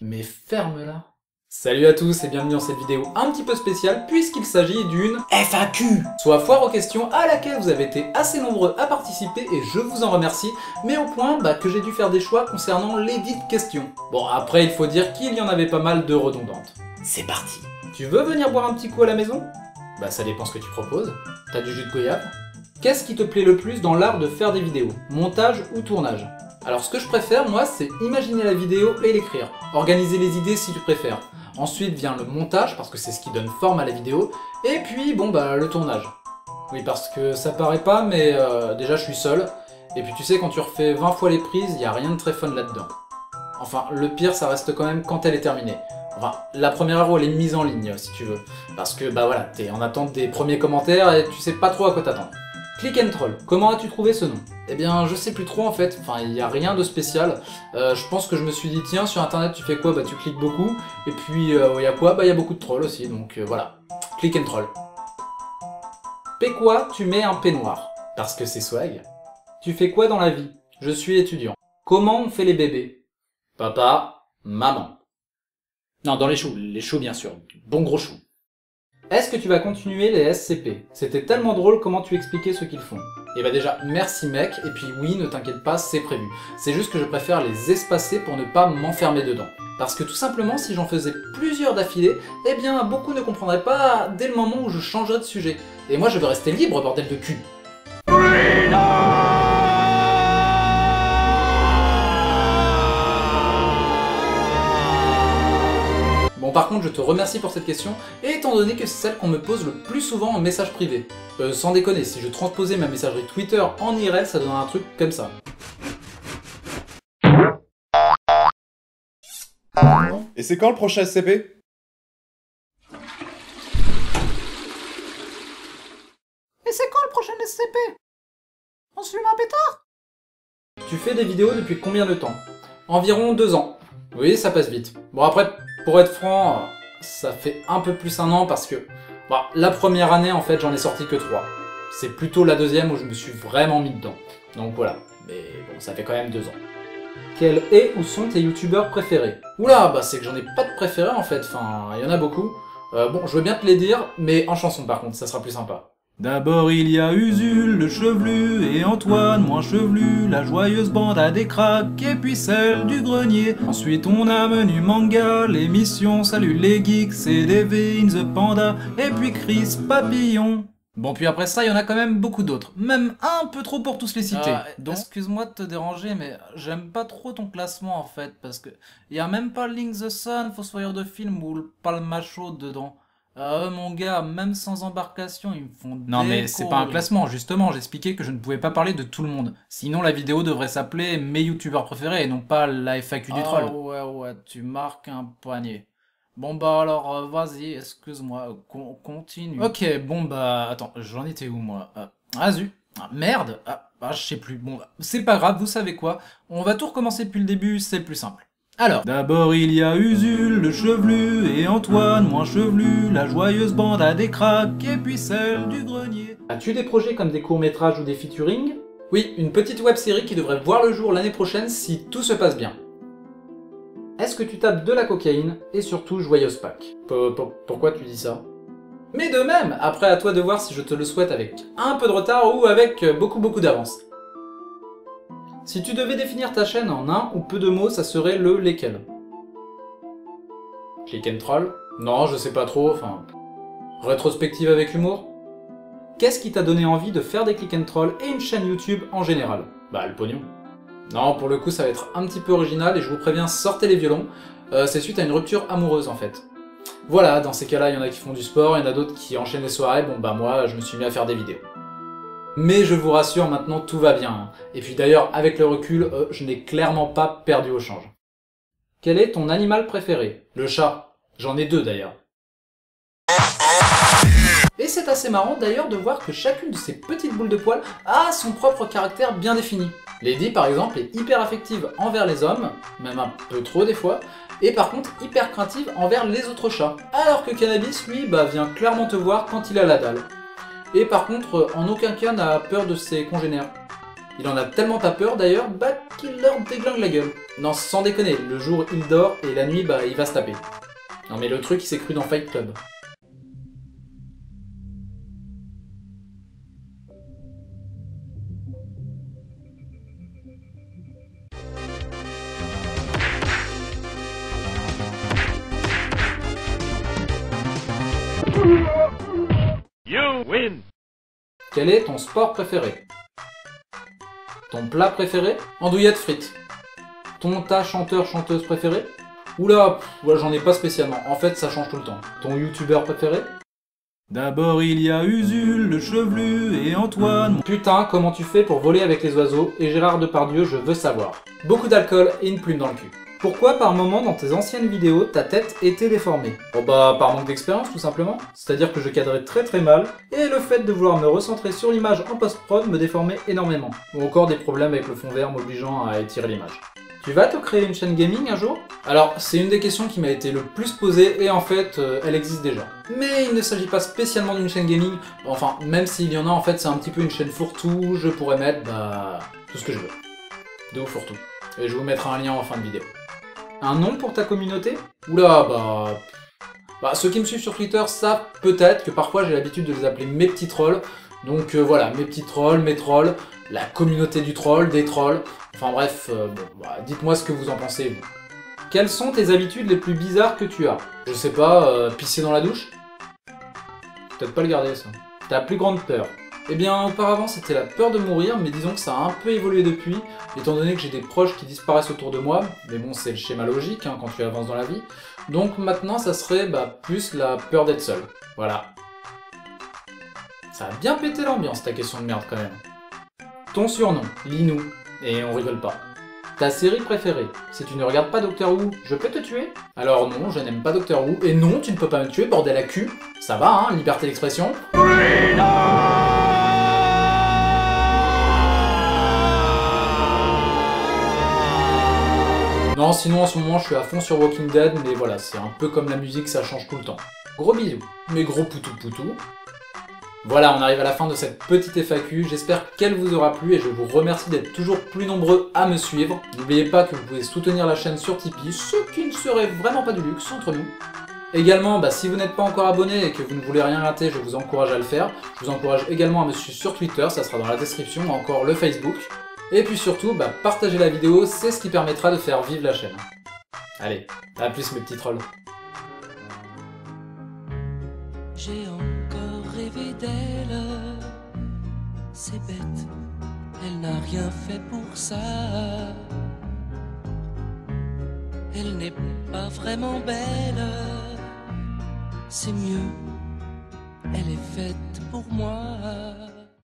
Mais ferme-la. Salut à tous et bienvenue dans cette vidéo un petit peu spéciale puisqu'il s'agit d'une FAQ, soit foire aux questions à laquelle vous avez été assez nombreux à participer et je vous en remercie, mais au point que j'ai dû faire des choix concernant les dites questions. Bon, après il faut dire qu'il y en avait pas mal de redondantes. C'est parti. Tu veux venir boire un petit coup à la maison? Bah ça dépend ce que tu proposes. T'as du jus de goyave? Qu'est-ce qui te plaît le plus dans l'art de faire des vidéos? Montage ou tournage? Alors ce que je préfère moi c'est imaginer la vidéo et l'écrire, organiser les idées si tu préfères. Ensuite vient le montage parce que c'est ce qui donne forme à la vidéo, et puis bon le tournage. Oui parce que ça paraît pas mais déjà je suis seul, et puis tu sais quand tu refais 20 fois les prises, y a rien de très fun là-dedans. Enfin le pire ça reste quand même quand elle est terminée. Enfin la première heure où elle est mise en ligne si tu veux, parce que voilà t'es en attente des premiers commentaires et tu sais pas trop à quoi t'attendre. Click and Troll, comment as-tu trouvé ce nom? Eh bien je sais plus trop en fait, enfin il n'y a rien de spécial. Je pense que je me suis dit tiens sur internet tu fais quoi? Bah tu cliques beaucoup, et puis il y a quoi? Bah il y a beaucoup de trolls aussi, donc voilà. Click and Troll. Quoi tu mets un peignoir? Parce que c'est swag. Tu fais quoi dans la vie? Je suis étudiant. Comment on fait les bébés? Papa, maman. Non dans les choux bien sûr, bon gros choux. Est-ce que tu vas continuer les SCP? C'était tellement drôle comment tu expliquais ce qu'ils font. Et bah déjà, merci mec, et puis oui, ne t'inquiète pas, c'est prévu. C'est juste que je préfère les espacer pour ne pas m'enfermer dedans. Parce que tout simplement, si j'en faisais plusieurs d'affilée, eh bien beaucoup ne comprendraient pas dès le moment où je changerais de sujet. Et moi je veux rester libre, bordel de cul. Bon par contre je te remercie pour cette question, et étant donné que c'est celle qu'on me pose le plus souvent en message privé. Sans déconner, si je transposais ma messagerie Twitter en IRL, ça donnerait un truc comme ça. Et c'est quand le prochain SCP? Et c'est quand le prochain SCP? On se fume un pétard? Tu fais des vidéos depuis combien de temps? Environ 2 ans. Oui, ça passe vite. Bon après, pour être franc, ça fait un peu plus 1 an parce que la première année en fait j'en ai sorti que 3. C'est plutôt la deuxième où je me suis vraiment mis dedans. Donc voilà, mais bon ça fait quand même 2 ans. Quel est ou sont tes youtubeurs préférés? Oula, c'est que j'en ai pas de préférés en fait, enfin il y en a beaucoup. Bon je veux bien te les dire, mais en chanson par contre, ça sera plus sympa. D'abord il y a Usul, le chevelu, et Antoine, moins chevelu, la joyeuse bande à des cracks, et puis celle du grenier. Ensuite on a Menu Manga, l'émission Salut les geeks, c'est Devin the Panda, et puis Chris Papillon. Bon puis après ça il y en a quand même beaucoup d'autres, même un peu trop pour tous les citer. Donc excuse-moi de te déranger mais j'aime pas trop ton classement en fait, parce que y a même pas Link the Sun, Fossoyeur de film ou le Palmacho dedans. Mon gars, même sans embarcation, ils me font déco. Non mais c'est pas un classement, justement, j'expliquais que je ne pouvais pas parler de tout le monde. Sinon la vidéo devrait s'appeler mes youtubeurs préférés et non pas la FAQ du troll. Ouais, tu marques un panier. Bon alors vas-y, excuse-moi, continue. Ok, bon attends, j'en étais où moi? Zut, merde, je sais plus, bon c'est pas grave, vous savez quoi, on va tout recommencer depuis le début, c'est le plus simple. Alors, d'abord il y a Usul, le chevelu, et Antoine, moins chevelu, la joyeuse bande à des cracks, et puis celle du grenier. As-tu des projets comme des courts-métrages ou des featuring? Oui, une petite web-série qui devrait voir le jour l'année prochaine si tout se passe bien. Est-ce que tu tapes de la cocaïne? Et surtout, joyeuse Pâques. Pourquoi tu dis ça? Mais de même, après à toi de voir si je te le souhaite avec un peu de retard ou avec beaucoup d'avance. Si tu devais définir ta chaîne en un ou peu de mots, ça serait lesquels? Click and Troll? Non, je sais pas trop, enfin... Rétrospective avec humour? Qu'est-ce qui t'a donné envie de faire des Click and Troll et une chaîne YouTube en général? Le pognon. Non, pour le coup ça va être un petit peu original et je vous préviens, sortez les violons, c'est suite à une rupture amoureuse en fait. Voilà, dans ces cas-là, il y en a qui font du sport, il y en a d'autres qui enchaînent les soirées, moi je me suis mis à faire des vidéos. Mais je vous rassure, maintenant tout va bien. Et puis d'ailleurs, avec le recul, je n'ai clairement pas perdu au change. Quel est ton animal préféré? Le chat. J'en ai 2 d'ailleurs. Et c'est assez marrant d'ailleurs de voir que chacune de ces petites boules de poils a son propre caractère bien défini. Lady par exemple est hyper affective envers les hommes, même un peu trop des fois, et par contre hyper craintive envers les autres chats. Alors que Cannabis, lui, vient clairement te voir quand il a la dalle. Et par contre, en aucun cas n'a peur de ses congénères. Il en a tellement pas peur d'ailleurs, bah qu'il leur déglingue la gueule. Non, sans déconner, le jour il dort et la nuit bah il va se taper. Non mais le truc il s'est cru dans Fight Club. You win! Quel est ton sport préféré? Ton plat préféré? Andouillette frites. Ta chanteur-chanteuse préféré? Oula, ouais, j'en ai pas spécialement, en fait ça change tout le temps. Ton youtubeur préféré? D'abord il y a Usul, le chevelu, et Antoine. Putain, comment tu fais pour voler avec les oiseaux? Et Gérard Depardieu, je veux savoir. Beaucoup d'alcool et une plume dans le cul. Pourquoi par moment dans tes anciennes vidéos ta tête était déformée? Oh bah par manque d'expérience tout simplement. C'est-à-dire que je cadrais très mal, et le fait de vouloir me recentrer sur l'image en post-prod me déformait énormément. Ou encore des problèmes avec le fond vert m'obligeant à étirer l'image. Tu vas te créer une chaîne gaming un jour? Alors, c'est une des questions qui m'a été le plus posée et en fait, elle existe déjà. Mais il ne s'agit pas spécialement d'une chaîne gaming, enfin, même s'il y en a, en fait, c'est un petit peu une chaîne fourre-tout, je pourrais mettre, bah, tout ce que je veux. De ouf fourre-tout. Et je vous mettrai un lien en fin de vidéo. Un nom pour ta communauté? Oula, bah, ceux qui me suivent sur Twitter savent peut-être que parfois j'ai l'habitude de les appeler mes petits trolls. Donc voilà, mes petits trolls, mes trolls, la communauté du troll, des trolls. Enfin bref, dites-moi ce que vous en pensez, vous. Quelles sont tes habitudes les plus bizarres que tu as? Je sais pas, pisser dans la douche? Peut-être pas le garder, ça. Ta plus grande peur? Eh bien, auparavant, c'était la peur de mourir, mais disons que ça a un peu évolué depuis, étant donné que j'ai des proches qui disparaissent autour de moi, mais bon, c'est le schéma logique, hein, quand tu avances dans la vie. Donc maintenant, ça serait, plus la peur d'être seul. Voilà. Ça a bien pété l'ambiance, ta question de merde, quand même. Ton surnom? Linou. Et on rigole pas. Ta série préférée? Si tu ne regardes pas Doctor Who, je peux te tuer? Alors non, je n'aime pas Doctor Who, et non, tu ne peux pas me tuer, bordel à cul. Ça va, hein, liberté d'expression. Non, sinon en ce moment je suis à fond sur Walking Dead, mais voilà, c'est un peu comme la musique, ça change tout le temps. Gros bisous, mes gros poutou. Voilà, on arrive à la fin de cette petite FAQ, j'espère qu'elle vous aura plu et je vous remercie d'être toujours plus nombreux à me suivre. N'oubliez pas que vous pouvez soutenir la chaîne sur Tipeee, ce qui ne serait vraiment pas du luxe entre nous. Également, si vous n'êtes pas encore abonné et que vous ne voulez rien rater, je vous encourage à le faire. Je vous encourage également à me suivre sur Twitter, ça sera dans la description, ou encore le Facebook. Et puis surtout, partagez la vidéo, c'est ce qui permettra de faire vivre la chaîne. Allez, à plus mes petits trolls. J'ai encore rêvé d'elle, c'est bête, elle n'a rien fait pour ça. Elle n'est pas vraiment belle, c'est mieux, elle est faite pour moi.